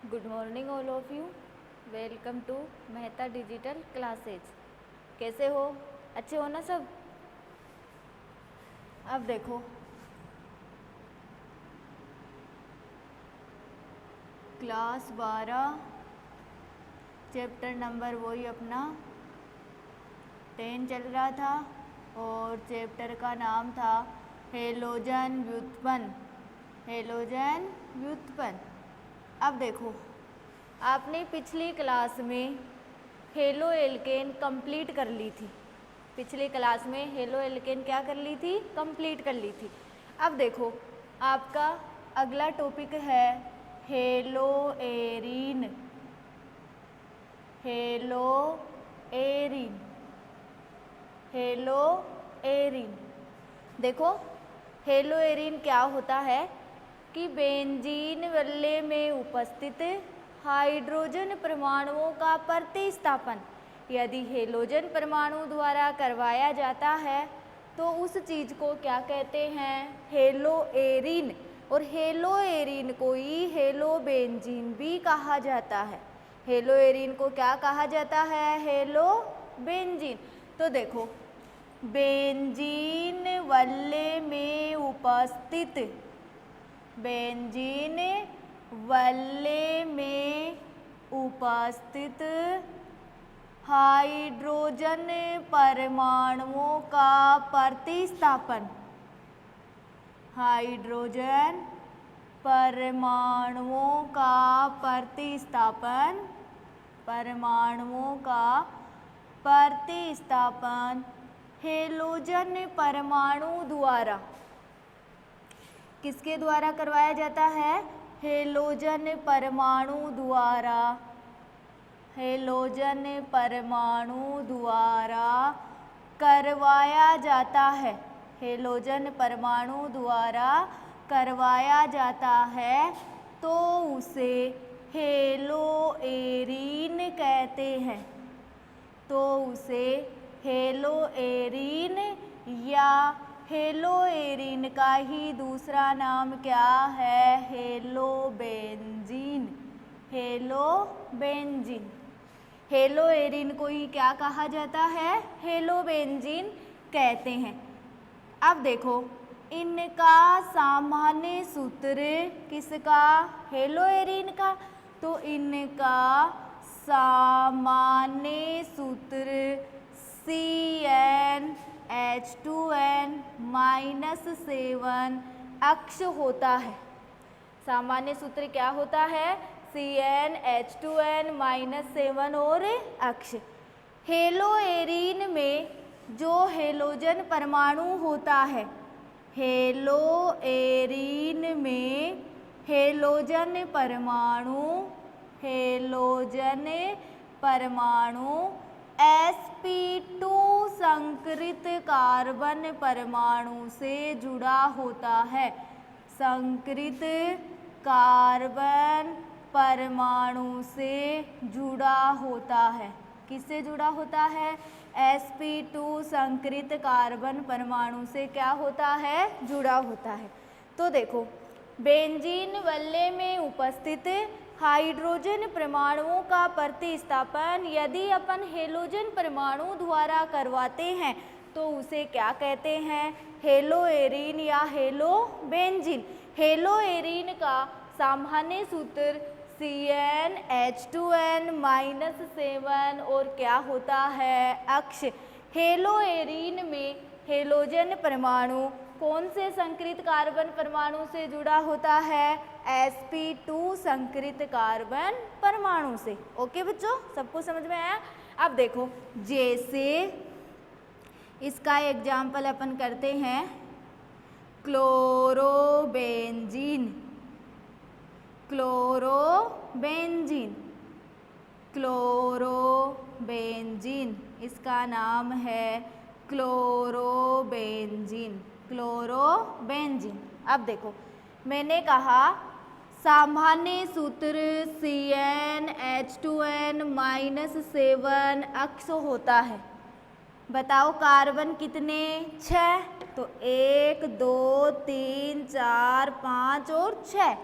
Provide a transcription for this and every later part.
Good morning all of you. Welcome to Mehta digital classes. कैसे हो? अच्छे हो ना सब? अब देखो, क्लास 12 चैप्टर नंबर वही अपना 10 चल रहा था और चैप्टर का नाम था हेलोजन व्युत्पन्न। हेलोजन व्युत्पन्न। अब देखो, आपने पिछली क्लास में हेलो एल्केन कंप्लीट कर ली थी। पिछली क्लास में हेलो एल्केन क्या कर ली थी? कंप्लीट कर ली थी। अब देखो, आपका अगला टॉपिक है hello arene. Hello arene. Hello arene. देखो, हेलो एरीन क्या होता है कि बेंजीन वल्ले में उपस्थित हाइड्रोजन परमाणुओं का प्रतिस्थापन यदि हेलोजन परमाणु द्वारा करवाया जाता है तो उस चीज़ को क्या कहते हैं? Hello arene. और हेलो एरीन को ही हेलो बेंजीन भी कहा जाता है। हेलो एरीन को क्या कहा जाता है? Hello benzene. तो देखो, बेंजीन वल्ले में उपस्थित बेंजीन वल्ले में उपस्थित हाइड्रोजन परमाणुओं का प्रतिस्थापन हाइड्रोजन परमाणुओं का प्रतिस्थापन परमाणुओं का प्रतिस्थापन हेलोजन परमाणु द्वारा किसके द्वारा करवाया जाता है? हेलोजन परमाणु द्वारा। हेलोजन परमाणु द्वारा करवाया जाता है। हेलोजन परमाणु द्वारा करवाया जाता है तो उसे हेलो एरीन कहते हैं। तो उसे हेलो एरीन या हेलो एरीन का ही दूसरा नाम क्या है? Hello benzene. Hello benzene. Hello arene को ही क्या कहा जाता है? हेलो बेंजीन कहते हैं। अब देखो, इनका सामान्य सूत्र किसका? हेलो एरीन का। तो इनका सामान्य सूत्र CnH2n-7 अक्ष होता है। सामान्य सूत्र क्या होता है? CnH2n-7 और अक्ष। हेलो एरीन में जो हेलोजन परमाणु होता है, हेलो एरीन में हेलोजन परमाणु sp2 संकरित कार्बन परमाणु से जुड़ा होता है। संकरित कार्बन परमाणु से जुड़ा होता है। किससे जुड़ा होता है? sp2 संकरित कार्बन परमाणु से क्या होता है? जुड़ा होता है। तो देखो, बेंजीन वल्ले में उपस्थित हाइड्रोजन परमाणुओं का प्रतिस्थापन यदि अपन हेलोजन परमाणु द्वारा करवाते हैं तो उसे क्या कहते हैं? हेलो एरीन या हेलो बेंजीन। हेलो एरीन का सामान्य सूत्र CnH2n-7 और क्या होता है? अक्ष। हेलो एरीन में हेलोजन परमाणु कौन से संकरित कार्बन परमाणु से जुड़ा होता है? sp2 संकरित कार्बन परमाणु से। ओके बच्चों, सबको समझ में आया? अब देखो, जैसे इसका एग्जाम्पल अपन करते हैं क्लोरोबेंजीन। क्लोरोबेंजीन। क्लोरोबेंजीन, इसका नाम है क्लोरोबेंजीन। क्लोरोबेंजीन। अब देखो, मैंने कहा सामान्य सूत्र CnH2n-7 अक्ष होता है। बताओ कार्बन कितने? 6। तो 1 2 3 4 5 और 6।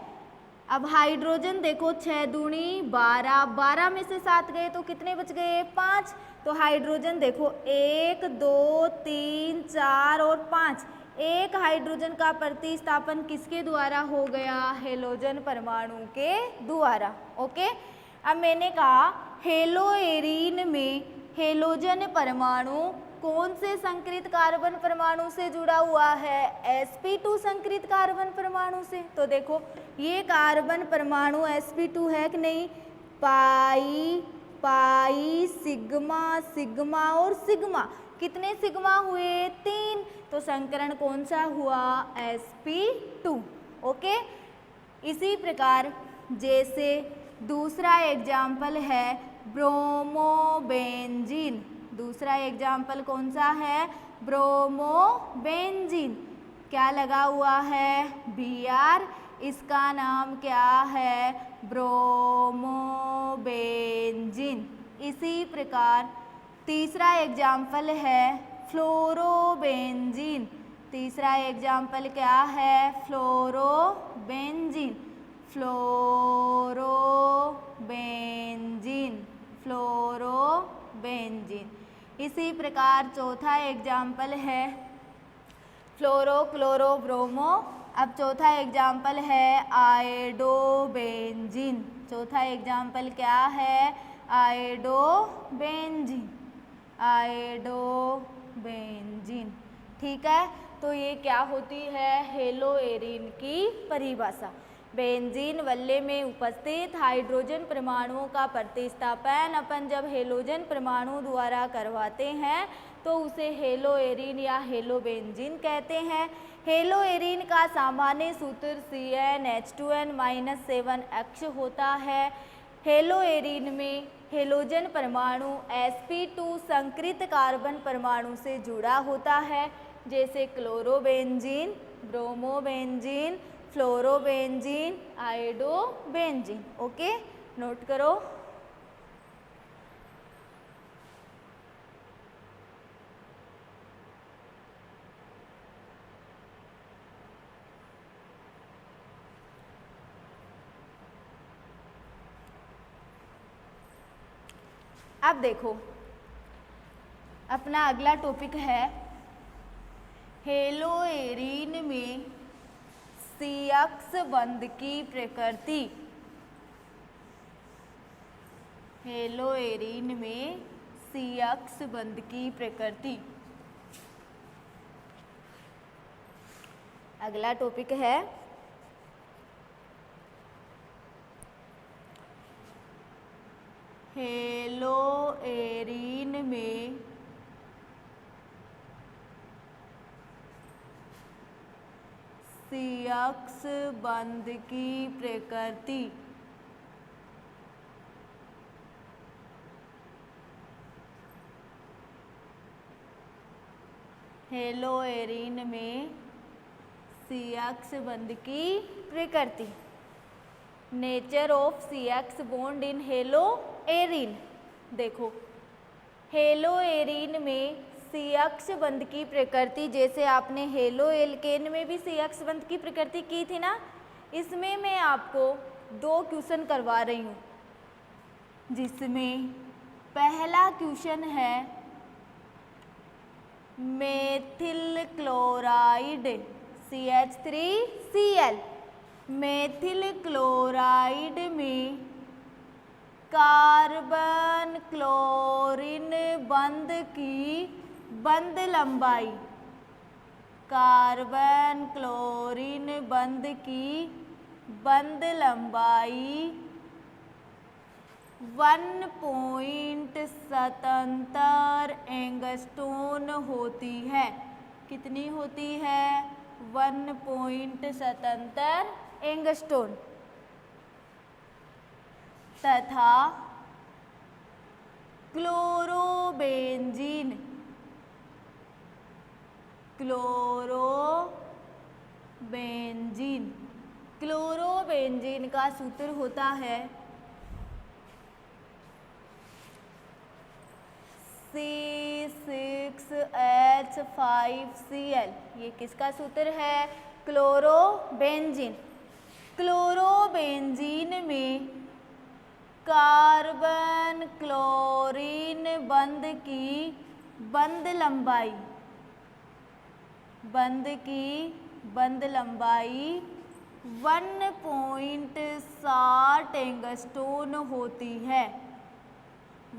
अब हाइड्रोजन देखो 6 दूनी 12, 12 में से 7 गए तो कितने बच गए 5। तो हाइड्रोजन देखो 1 2 3 4 और 5, एक हाइड्रोजन का प्रतिस्थापन किसके द्वारा हो गया, हेलोजन परमाणु के द्वारा। ओके, अब मैंने कहा हेलोएरीन में हेलोजन परमाणु कौन से संकरित कार्बन परमाणु से जुड़ा हुआ है, sp2 संकरित कार्बन परमाणु से। तो देखो ये कार्बन परमाणु sp2 है कि नहीं, पाई पाई सिग्मा सिग्मा और सिग्मा, कितने सिग्मा हुए 3, तो संकरण कौन सा हुआ sp2। ओके, इसी प्रकार जैसे दूसरा एग्जाम्पल है ब्रोमोबेंजीन, दूसरा एग्जाम्पल कौन सा है ब्रोमोबेंजीन, क्या लगा हुआ है Br, इसका नाम क्या है ब्रोमोबेंजीन। इसी प्रकार तीसरा एग्जाम्पल है फ्लोरोबेंजीन, तीसरा एग्जाम्पल क्या है फ्लोरोबेंजीन, फ्लोरोबेंजीन फ्लोरोबेंजीन। इसी प्रकार चौथा एग्जाम्पल है फ्लोरोक्लोरोब्रोमो। अब चौथा एग्जाम्पल है आयोडोबेंजीन, चौथा एग्जाम्पल क्या है आयोडोबेंजीन, आयोडोबेंजीन। ठीक है, तो ये क्या होती है हेलोएरीन की परिभाषा। बेंजीन वल्ले में उपस्थित हाइड्रोजन परमाणुओं का प्रतिस्थापन अपन जब हेलोजन परमाणु द्वारा करवाते हैं तो उसे हेलोएरीन या हेलोबेंजीन कहते हैं। हेलोएरीन का सामान्य सूत्र CnH2n-7H होता है। हेलोएरीन में हेलोजन परमाणु sp2 संकरित कार्बन परमाणु से जुड़ा होता है, जैसे chlorobenzene, bromobenzene, fluorobenzene, iodobenzene. Okay, note करो। अब देखो अपना अगला टॉपिक है हेलोएरीन में CX बंध की प्रकृति। हेलोएरीन में CX बंध की प्रकृति अगला टॉपिक है। हेलोएरीन में CX बंध की प्रकृति। हेलोएरीन में CX बंध की प्रकृति। Nature of CX bond in haloarene. देखो हेलोएरीन में CX बंध की प्रकृति, जैसे आपने हेलो एल्केन में भी CX बंध की प्रकृति की थी ना, इसमें मैं आपको 2 क्वेश्चन करवा रही हूँ, जिसमें पहला क्वेश्चन है methyl chloride CH3Cl, methyl chloride में कार्बन क्लोरीन बंध की बंध लंबाई, कार्बन क्लोरीन बंध की बंध लंबाई 1.77 एंगस्ट्रोम होती है। कितनी होती है 1.77 एंगस्ट्रोम। तथा क्लोरोबेंजीन, क्लोरोबेंजीन, क्लोरोबेंजीन का सूत्र होता है C6H5Cl। ये किसका सूत्र है क्लोरोबेंजीन। क्लोरोबेंजीन में कार्बन क्लोरीन बंध की बंध लंबाई 1.60 एंगस्ट्रोम होती है।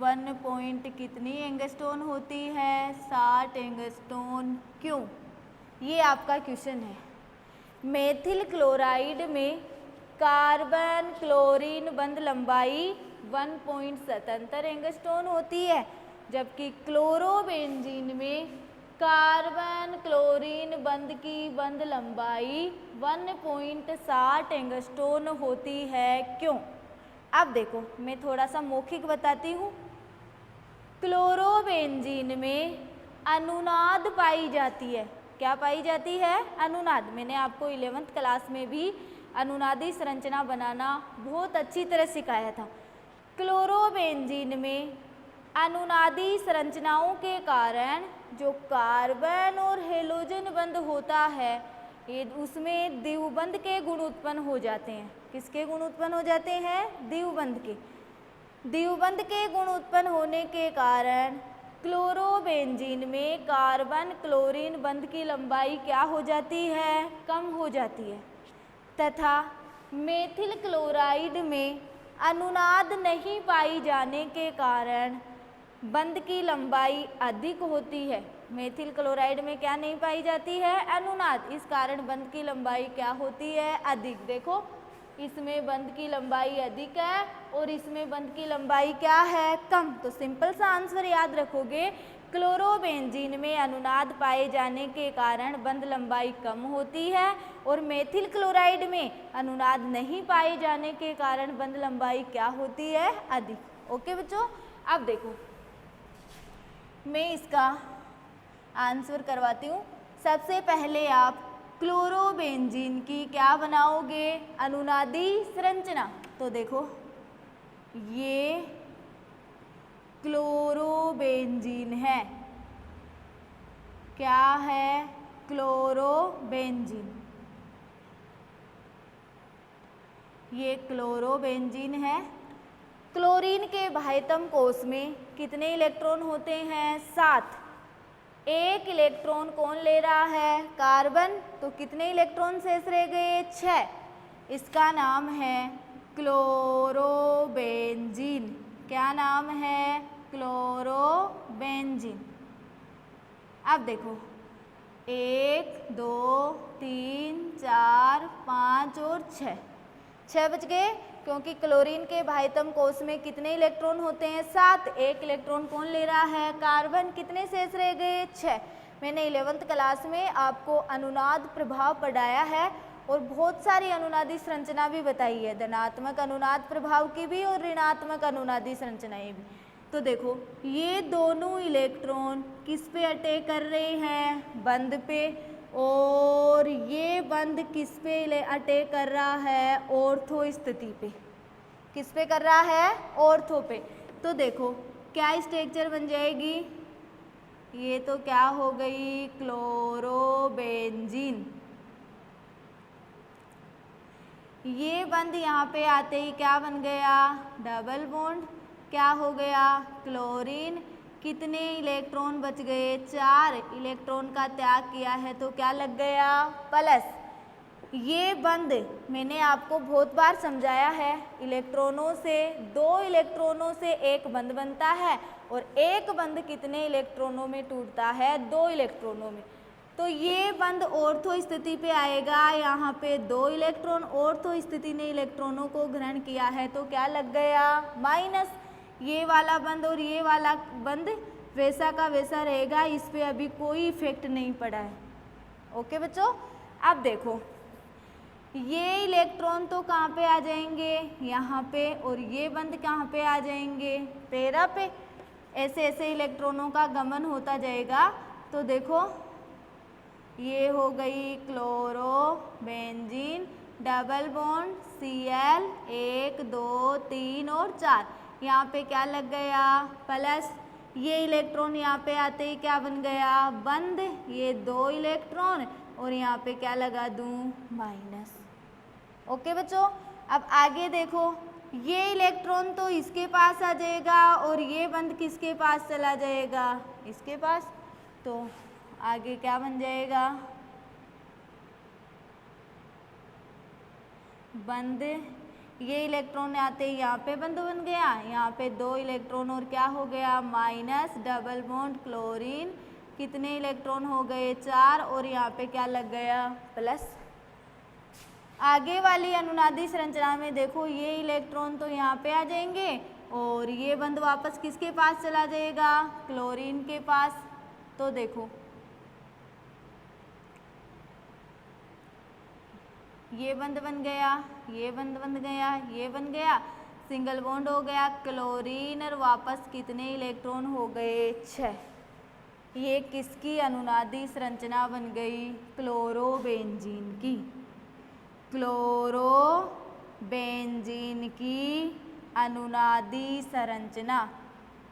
1 पॉइंट कितनी एंगस्ट्रोम होती है? 60 एंगस्ट्रोम। क्यों? ये आपका क्वेश्चन है। मेथिल क्लोराइड में कार्बन क्लोरीन बंध लंबाई 1.77 एंगस्ट्रोम होती है, जबकि क्लोरोबेंजीन में कार्बन क्लोरीन बंध की बंध लंबाई 1.60 एंगस्ट्रोम होती है। क्यों? अब देखो, मैं थोड़ा सा मौखिक बताती हूँ। क्लोरोबेंजीन में अनुनाद पाई जाती है। क्या पाई जाती है? अनुनाद। मैंने आपको 11th क्लास में भी अनुनादी संरचना बनाना बहुत अच्छी तरह सिखाया था। क्लोरोबेंजीन में अनुनादी संरचनाओं के कारण जो कार्बन और हेलोजन बंध होता है, ये उसमें द्विबंध के गुण उत्पन्न हो जाते हैं। किसके गुण उत्पन्न हो जाते हैं? द्विबंध के। द्विबंध के गुण उत्पन्न होने के कारण क्लोरोबेंजीन में कार्बन क्लोरीन बंध की लंबाई क्या हो जाती है? कम हो जाती है। तथा मेथिल क्लोराइड में अनुनाद नहीं पाई जाने के कारण बंध की लंबाई अधिक होती है। मेथिल क्लोराइड में क्या नहीं पाई जाती है? अनुनाद। इस कारण बंध की लंबाई क्या होती है? अधिक। देखो, इसमें बंध की लंबाई अधिक है और इसमें बंध की लंबाई क्या है? कम। तो सिंपल सा आंसर याद रखोगे, क्लोरोबेंजीन में अनुनाद पाए जाने के कारण बंध लंबाई कम होती है और मेथिल क्लोराइड में अनुनाद नहीं पाए जाने के कारण बंध लंबाई क्या होती है? अधिक। ओके बच्चों, अब देखो मैं इसका आंसर करवाती हूँ। सबसे पहले आप क्लोरोबेंजीन की क्या बनाओगे? अनुनादी संरचना। तो देखो, ये क्लोरोबेंजीन है। क्या है? क्लोरोबेंजीन। ये क्लोरोबेंजीन है। क्लोरीन के बाह्यतम कोश में कितने इलेक्ट्रॉन होते हैं? 7। एक इलेक्ट्रॉन कौन ले रहा है? कार्बन। तो कितने इलेक्ट्रॉन शेष रह गए? 6। इसका नाम है क्लोरोबेंजीन। क्या नाम है? क्लोरोबेंजीन। अब देखो, 1 2 3 4 5 और 6 बच गए, क्योंकि क्लोरीन के बाह्यतम कोश में कितने इलेक्ट्रॉन होते हैं? 7। एक इलेक्ट्रॉन कौन ले रहा है? कार्बन। कितने शेष रह गए? 6। मैंने 11th क्लास में आपको अनुनाद प्रभाव पढ़ाया है और बहुत सारी अनुनादी संरचना भी बताई है, धनात्मक अनुनाद प्रभाव की भी और ऋणात्मक अनुनादी संरचनाएं भी। तो देखो, ये दोनों इलेक्ट्रॉन किस पे अटैक कर रहे हैं? बंध पे। और ये बंध किस पे अटैक कर रहा है? ऑर्थो स्थिति पे। किस पे कर रहा है? ऑर्थो पे। तो देखो, क्या स्ट्रक्चर बन जाएगी? ये तो क्या हो गई? क्लोरोबेंजीन। ये बंध यहाँ पे आते ही क्या बन गया? Double bond. क्या हो गया? क्लोरीन। कितने इलेक्ट्रॉन बच गए? 4 इलेक्ट्रॉन का त्याग किया है, तो क्या लग गया? प्लस। ये बंध मैंने आपको बहुत बार समझाया है, इलेक्ट्रॉनों से 2 इलेक्ट्रॉनों से एक बंध बनता है और एक बंध कितने इलेक्ट्रॉनों में टूटता है? 2 इलेक्ट्रॉनों में। तो ये बंध ऑर्थो स्थिति पे आएगा। यहाँ पे 2 इलेक्ट्रॉन, ऑर्थो स्थिति ने इलेक्ट्रॉनों को ग्रहण किया है, तो क्या लग गया? माइनस। ये वाला बंध और ये वाला बंध वैसा का वैसा रहेगा, इस पे अभी कोई इफेक्ट नहीं पड़ा है। ओके बच्चों, अब देखो, ये इलेक्ट्रॉन तो कहाँ पे आ जाएंगे? यहाँ पे। और ये बंध कहाँ पे आ जाएंगे? 13 पे। ऐसे ऐसे इलेक्ट्रॉनों का गमन होता जाएगा। तो देखो, ये हो गई क्लोरोबेंजीन, डबल बॉन्ड Cl 1 2 3 और 4। यहाँ पे क्या लग गया? प्लस। ये इलेक्ट्रॉन यहाँ पे आते ही क्या बन गया? बंध। ये 2 इलेक्ट्रॉन और यहाँ पे क्या लगा दूँ? माइनस। ओके बच्चों, अब आगे देखो, ये इलेक्ट्रॉन तो इसके पास आ जाएगा और ये बंद किसके पास चला जाएगा, इसके पास। तो आगे क्या बन जाएगा, बंद, ये इलेक्ट्रॉन आते ही यहाँ पे बंद बन गया, यहाँ पे 2 इलेक्ट्रॉन और क्या हो गया, माइनस डबल बॉन्ड क्लोरीन, कितने इलेक्ट्रॉन हो गए 4 और यहाँ पे क्या लग गया प्लस। आगे वाली अनुनादी संरचना में देखो, ये इलेक्ट्रॉन तो यहाँ पे आ जाएंगे और ये बंद वापस किसके पास चला जाएगा, क्लोरीन के पास। तो देखो ये बंद बन गया, ये बंद बन गया, ये बन गया, सिंगल बॉन्ड हो गया क्लोरीन और वापस कितने इलेक्ट्रॉन हो गए 6। ये किसकी अनुनादी संरचना बन गई, क्लोरोबेंजीन की, क्लोरोबेंजीन की अनुनादी संरचना,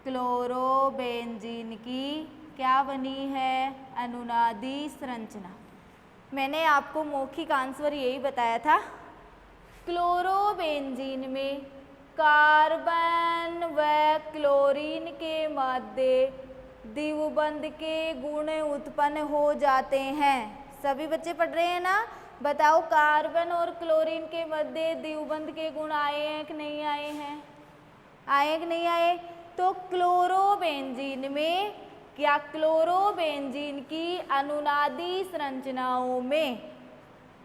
क्लोरोबेंजीन की क्या बनी है, अनुनादी संरचना। मैंने आपको मौखिक आंसर यही बताया था, क्लोरोबेंजीन में कार्बन व क्लोरीन के मध्य द्विबंध के गुण उत्पन्न हो जाते हैं। सभी बच्चे पढ़ रहे हैं ना, बताओ कार्बन और क्लोरीन के मध्य द्विबंध के गुण आए हैं कि नहीं आए हैं, आए कि नहीं आए। तो क्लोरोबेंजीन में क्या, क्लोरोबेंजीन की अनुनादी संरचनाओं में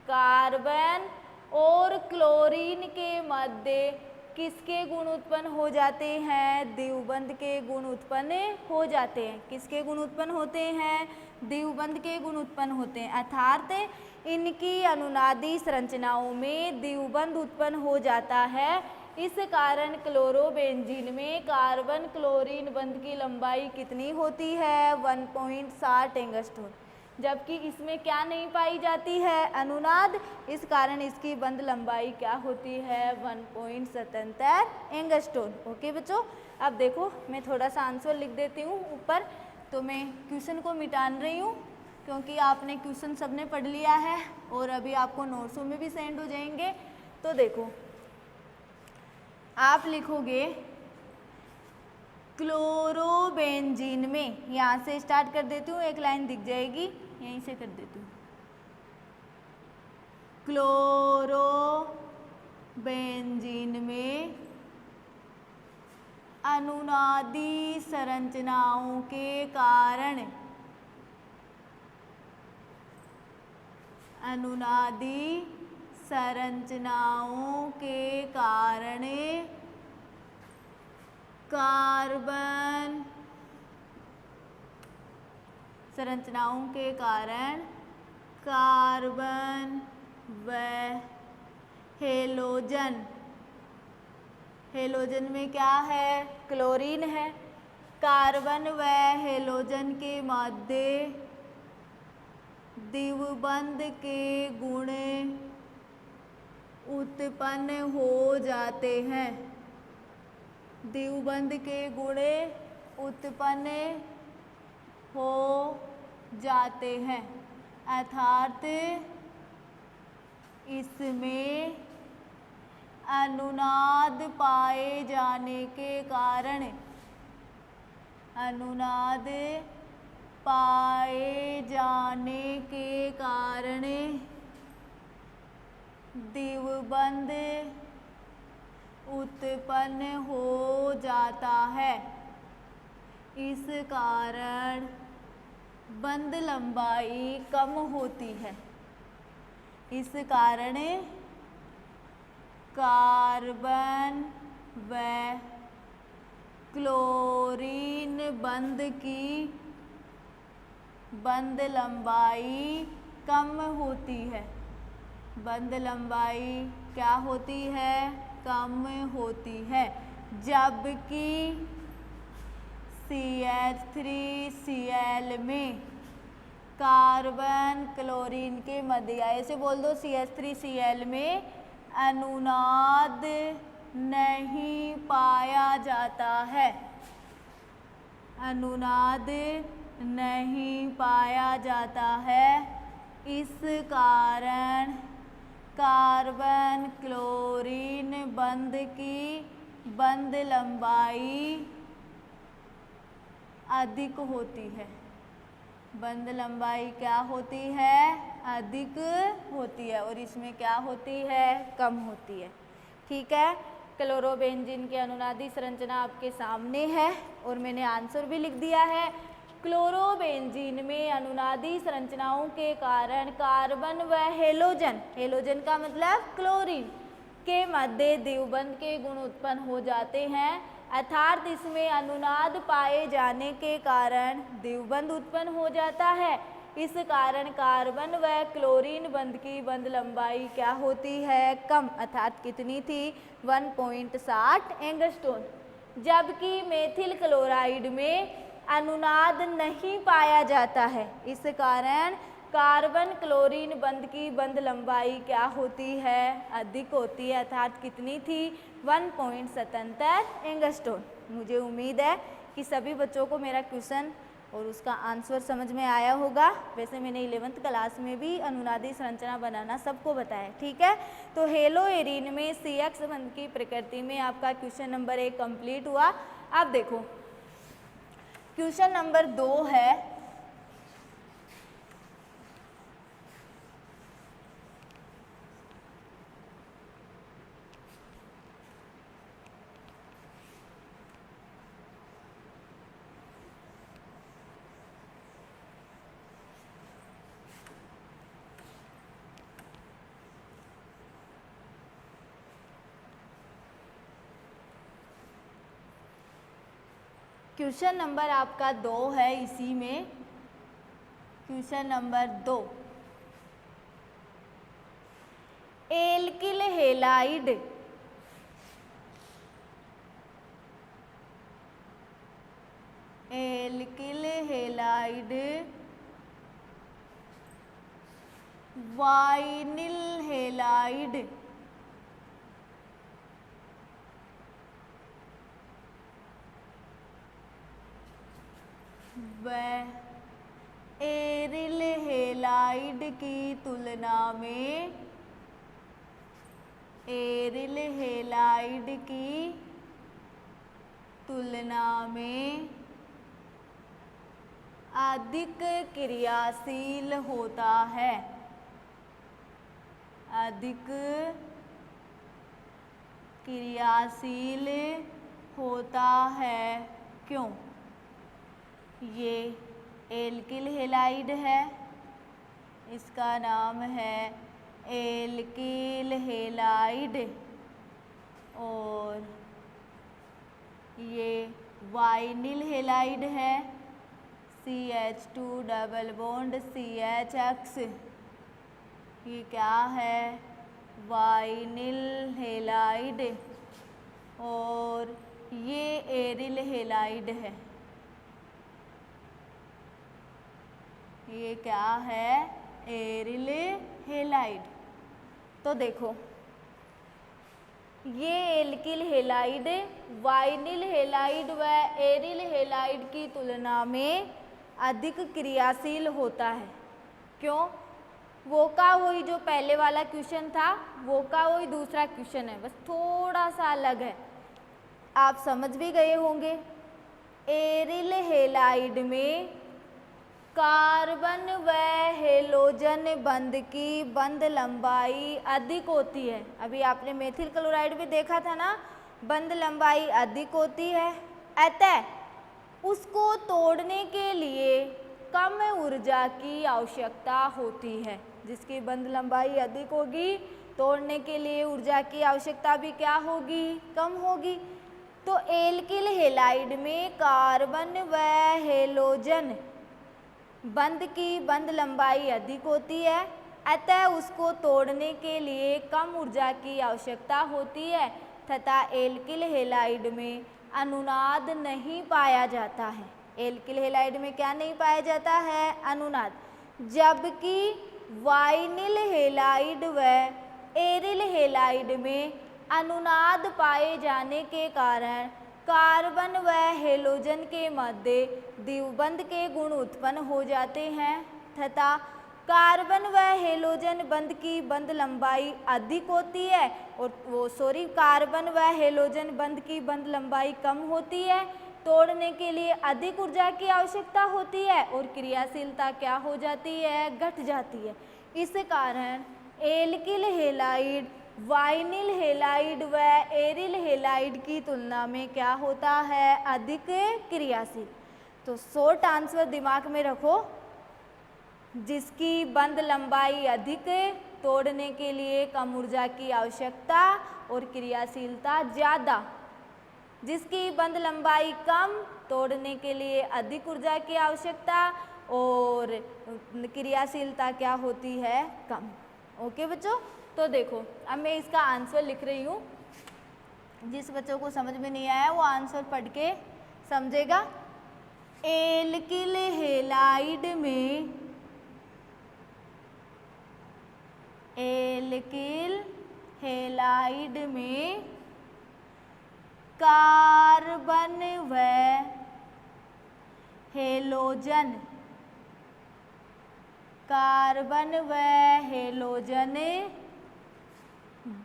कार्बन और क्लोरीन के मध्य किसके गुण उत्पन्न हो जाते हैं, द्विबंध के गुण उत्पन्न हो जाते हैं। किसके गुण उत्पन्न होते हैं, द्विबंध के गुण उत्पन्न होते हैं, अर्थात इनकी अनुनादी संरचनाओं में द्विबंध उत्पन्न हो जाता है। इस कारण क्लोरोबेंजीन में कार्बन क्लोरीन बंध की लंबाई कितनी होती है, 1.7 एंगस्ट्रोम, जबकि इसमें क्या नहीं पाई जाती है, अनुनाद। इस कारण इसकी बंध लंबाई क्या होती है, 1.77 एंगस्ट्रोम। ओके बच्चों, अब देखो मैं थोड़ा सा आंसर लिख देती हूँ ऊपर, तो मैं क्वेश्चन को मिटान रही हूँ क्योंकि आपने क्वेश्चन सबने पढ़ लिया है और अभी आपको नोट्सों में भी सेंड हो जाएंगे। तो देखो आप लिखोगे क्लोरोबेंजीन में, यहाँ से स्टार्ट कर देती हूँ, एक लाइन दिख जाएगी, यहीं से कर देती हूँ, क्लोरोबेंजीन में अनुनादी संरचनाओं के कारण, अनुनादी संरचनाओं के कारण कार्बन, संरचनाओं के कारण कार्बन व हेलोजन, हेलोजन में क्या है, क्लोरीन है, कार्बन व हेलोजन के मध्य द्विबंध के गुण उत्पन्न हो जाते हैं, द्विबंध के गुण उत्पन्न हो जाते हैं, अर्थात इसमें अनुनाद पाए जाने के कारण, अनुनाद पाए जाने के कारण द्विबंध उत्पन्न हो जाता है। इस कारण बंध लंबाई कम होती है। इस कारण कार्बन व क्लोरीन बंध की बंध लंबाई कम होती है। बंध लंबाई क्या होती है, कम होती है, जबकि CH3Cl में कार्बन क्लोरीन के मध्य, ऐसे बोल दो, CH3Cl में अनुनाद नहीं पाया जाता है, अनुनाद नहीं पाया जाता है। इस कारण कार्बन क्लोरीन बंध की बंध लंबाई अधिक होती है। बंध लंबाई क्या होती है? अधिक होती है। और इसमें क्या होती है? कम होती है। ठीक है, क्लोरोबेंजीन की अनुनादी संरचना आपके सामने है और मैंने आंसर भी लिख दिया है। क्लोरोबेंजीन में अनुनादी संरचनाओं के कारण कार्बन व हेलोजन, हेलोजन का मतलब क्लोरीन, के मध्य द्विबंध के गुण उत्पन्न हो जाते हैं, अर्थात इसमें अनुनाद पाए जाने के कारण द्विबंध उत्पन्न हो जाता है। इस कारण कार्बन व क्लोरीन बंध की बंध लंबाई क्या होती है? कम, अर्थात कितनी थी? 1.60 एंगस्ट्रॉम। जबकि मेथिल क्लोराइड में अनुनाद नहीं पाया जाता है, इस कारण कार्बन क्लोरीन बंध की बंध लंबाई क्या होती है? अधिक होती है, अर्थात कितनी थी? 1.77 एंगस्ट्रॉम। मुझे उम्मीद है कि सभी बच्चों को मेरा क्वेश्चन और उसका आंसर समझ में आया होगा। वैसे मैंने 11th क्लास में भी अनुनादी संरचना बनाना सबको बताया। ठीक है, तो हेलो एरीन में CX बंध की प्रकृति में आपका क्वेश्चन नंबर 1 कंप्लीट हुआ। अब देखो क्वेश्चन नंबर 2 है, क्वेश्चन नंबर आपका 2 है। इसी में question number 2, alkyl halide vinyl halide व एरिल हेलाइड की तुलना में अधिक क्रियाशील होता है। अधिक क्रियाशील होता है क्यों? ये एल्किल हेलाइड है, इसका नाम है एल्किल हेलाइड, और ये वाइनिल हेलाइड है, CH2 डबल बॉन्ड CHX, ये क्या है? वाइनिल हेलाइड, और ये एरिल हेलाइड है। ये क्या है? Aryl halide. तो देखो ये एल्किल हेलाइड वाइनिल हेलाइड व एरिल हेलाइड की तुलना में अधिक क्रियाशील होता है। क्यों? वो का वही जो पहले वाला क्वेश्चन था, वो का वही दूसरा क्वेश्चन है, बस थोड़ा सा अलग है। आप समझ भी गए होंगे। एरिल हेलाइड में कार्बन व हेलोजन बंध की बंध लंबाई अधिक होती है। अभी आपने मेथिल क्लोराइड भी देखा था ना, बंध लंबाई अधिक होती है, अतः उसको तोड़ने के लिए कम ऊर्जा की आवश्यकता होती है। जिसकी बंध लंबाई अधिक होगी, तोड़ने के लिए ऊर्जा की आवश्यकता भी क्या होगी? कम होगी। तो एल्किल हेलाइड में कार्बन व हेलोजन बंध की बंध लंबाई अधिक होती है, अतः उसको तोड़ने के लिए कम ऊर्जा की आवश्यकता होती है, तथा एल्किल हेलाइड में अनुनाद नहीं पाया जाता है। एल्किल हेलाइड में क्या नहीं पाया जाता है? अनुनाद। जबकि वाइनिल हेलाइड व एरिल हेलाइड में अनुनाद पाए जाने के कारण कार्बन व हेलोजन के मध्य द्विबंध के गुण उत्पन्न हो जाते हैं, तथा कार्बन व हेलोजन बंध की बंध लंबाई अधिक होती है और कार्बन व हेलोजन बंध की बंध लंबाई कम होती है। तोड़ने के लिए अधिक ऊर्जा की आवश्यकता होती है और क्रियाशीलता क्या हो जाती है, घट जाती है। इस कारण एल्किल हैलाइड वाइनिल हैलाइड व एरिल हैलाइड की तुलना में क्या होता है, अधिक क्रियाशील। तो शॉर्ट आंसर दिमाग में रखो, जिसकी बंध लंबाई अधिक, तोड़ने के लिए कम ऊर्जा की आवश्यकता और क्रियाशीलता ज़्यादा। जिसकी बंध लंबाई कम, तोड़ने के लिए अधिक ऊर्जा की आवश्यकता और क्रियाशीलता क्या होती है, कम। ओके बच्चों, तो देखो अब मैं इसका आंसर लिख रही हूँ। जिस बच्चों को समझ में नहीं आया वो आंसर पढ़ के समझेगा। एल्किल हैलाइड में कार्बन व हेलोजन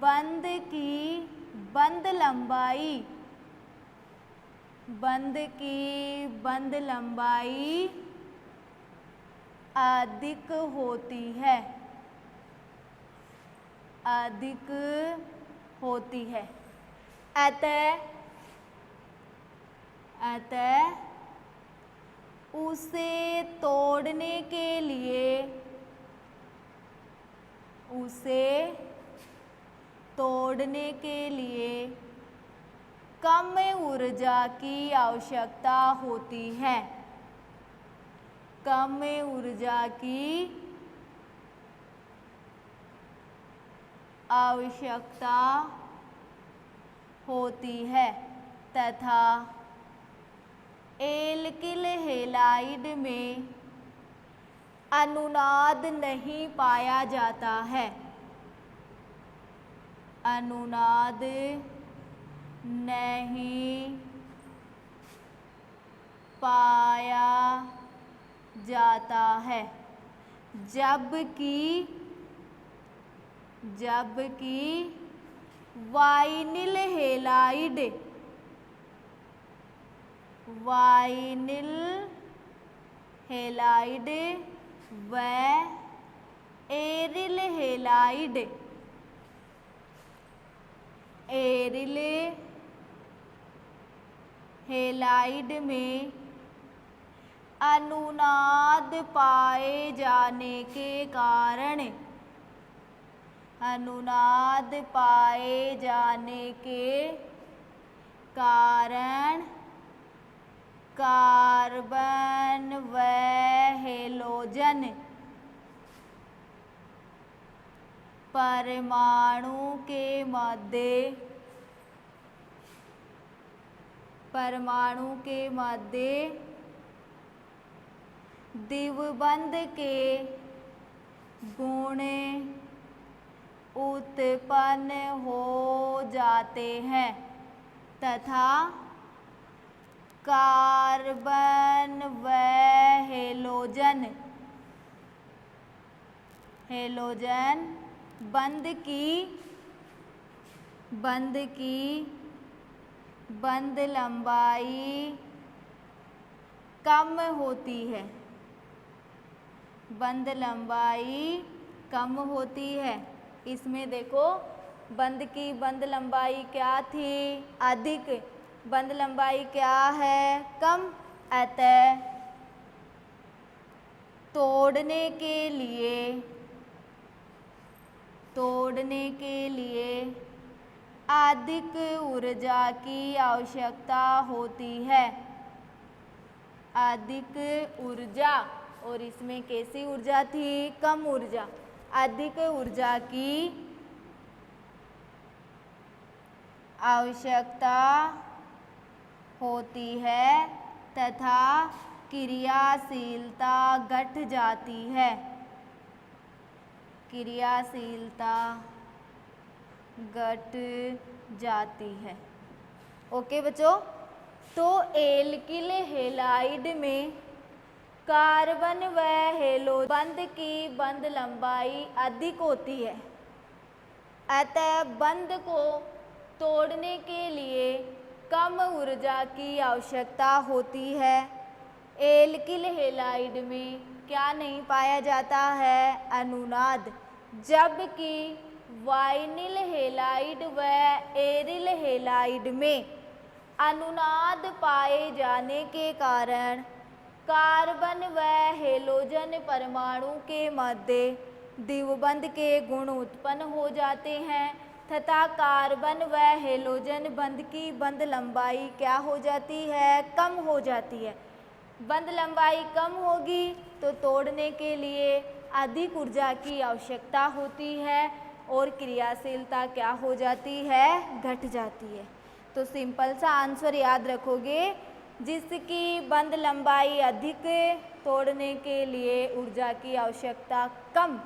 बंध की बंध लंबाई अधिक होती है। अतः उसे तोड़ने के लिए कम ऊर्जा की आवश्यकता होती है। कम ऊर्जा की आवश्यकता होती है तथा एल्किल हैलाइड में अनुनाद नहीं पाया जाता है। अनुनाद नहीं पाया जाता है, जबकि वाइनिल हैलाइड व एरिल हैलाइड में अनुनाद पाए जाने के कारण कार्बन व हेलोजन परमाणु के मध्य द्विबंध के गुण उत्पन्न हो जाते हैं तथा कार्बन व हेलोजन बंध की बंध लंबाई कम होती है। बंध लंबाई कम होती है। इसमें देखो बंध की बंध लंबाई क्या थी, अधिक। बंध लंबाई क्या है, कम। अतः तोड़ने के लिए अधिक ऊर्जा की आवश्यकता होती है। अधिक ऊर्जा, और इसमें कैसी ऊर्जा थी, कम ऊर्जा। अधिक ऊर्जा की आवश्यकता होती है तथा क्रियाशीलता घट जाती है। ओके बच्चों, तो एल्किल हैलाइड में कार्बन व हेलो बंध की बंध लंबाई अधिक होती है, अतः बंध को तोड़ने के लिए कम ऊर्जा की आवश्यकता होती है। एल्किल हैलाइड में क्या नहीं पाया जाता है? अनुनाद, जबकि वाइनिल हैलाइड व एरिल हैलाइड में अनुनाद पाए जाने के कारण कार्बन व हेलोजन परमाणु के मध्य द्विबंध के गुण उत्पन्न हो जाते हैं तथा कार्बन व हेलोजन बंध की बंध लंबाई क्या हो जाती है? कम हो जाती है। बंध लंबाई कम होगी तो तोड़ने के लिए अधिक ऊर्जा की आवश्यकता होती है और क्रियाशीलता क्या हो जाती है? घट जाती है। तो सिंपल सा आंसर याद रखोगे, जिसकी बंध लंबाई अधिक, तोड़ने के लिए ऊर्जा की आवश्यकता कम।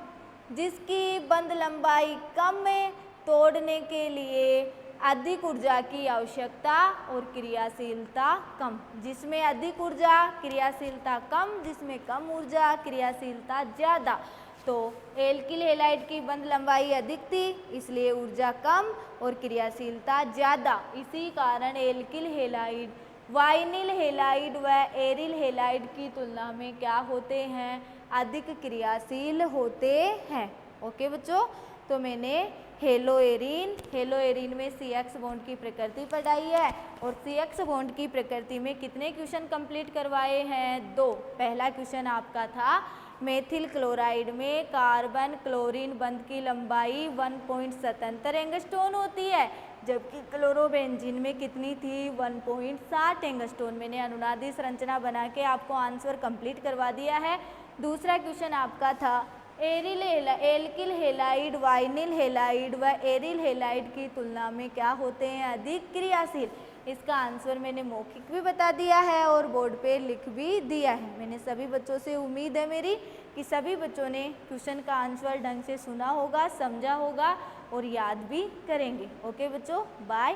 जिसकी बंध लंबाई कम है, तोड़ने के लिए अधिक ऊर्जा की आवश्यकता और क्रियाशीलता कम। जिसमें अधिक ऊर्जा, क्रियाशीलता कम, जिसमें कम ऊर्जा, क्रियाशीलता ज़्यादा। तो एल्किल हैलाइड की बंध लंबाई अधिक थी, इसलिए ऊर्जा कम और क्रियाशीलता ज़्यादा। इसी कारण एल्किल हैलाइड वाइनिल हैलाइड व एरिल हैलाइड की तुलना में क्या होते हैं? अधिक क्रियाशील होते हैं। ओके बच्चों, तो मैंने हेलोएरिन में CX बॉन्ड की प्रकृति पढ़ाई है और CX बॉन्ड की प्रकृति में कितने क्वेश्चन कंप्लीट करवाए हैं? 2। पहला क्वेश्चन आपका था मेथिल क्लोराइड में कार्बन क्लोरीन बंध की लंबाई 1.77 एंगस्ट्रॉन होती है, जबकि क्लोरोबेंजीन में कितनी थी? 1.60 एंगस्ट्रॉन। मैंने अनुनादी संरचना बना के आपको आंसर कंप्लीट करवा दिया है। दूसरा क्वेश्चन आपका था एल्किल हैलाइड वाइनिल हैलाइड व एरिल हैलाइड की तुलना में क्या होते हैं? अधिक क्रियाशील। इसका आंसर मैंने मौखिक भी बता दिया है और बोर्ड पे लिख भी दिया है। मैंने सभी बच्चों से उम्मीद है मेरी कि सभी बच्चों ने क्वेश्चन का आंसर ढंग से सुना होगा, समझा होगा और याद भी करेंगे। ओके बच्चों, बाय।